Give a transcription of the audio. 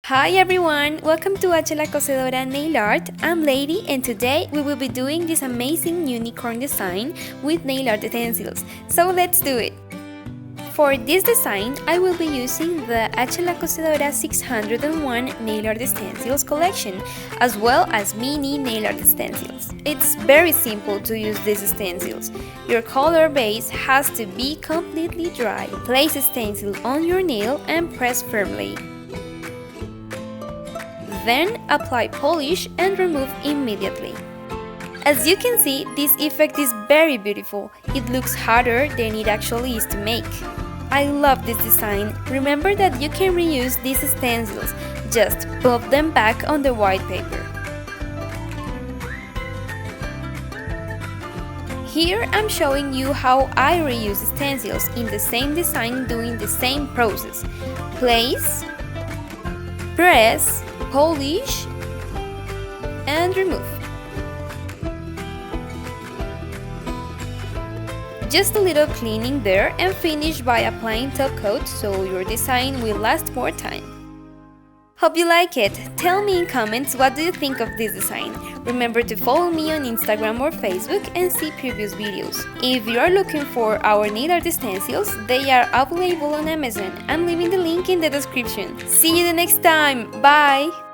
Hi everyone, welcome to La Cosedora Nail Art. I'm Lady and today we will be doing this amazing unicorn design with nail art stencils. So let's do it! For this design, I will be using the La Cosedora 601 nail art stencils collection, as well as mini nail art stencils. It's very simple to use these stencils. Your color base has to be completely dry. Place a stencil on your nail and press firmly. Then apply polish and remove immediately. As you can see, this effect is very beautiful. It looks harder than it actually is to make. I love this design. Remember that you can reuse these stencils. Just put them back on the white paper. Here I'm showing you how I reuse stencils in the same design doing the same process. Place, press, polish and remove. Just a little cleaning there and finish by applying top coat so your design will last more time. Hope you like it! Tell me in comments what do you think of this design. Remember to follow me on Instagram or Facebook and see previous videos. If you are looking for our nail art stencils, they are available on Amazon. I'm leaving the link in the description. See you the next time! Bye!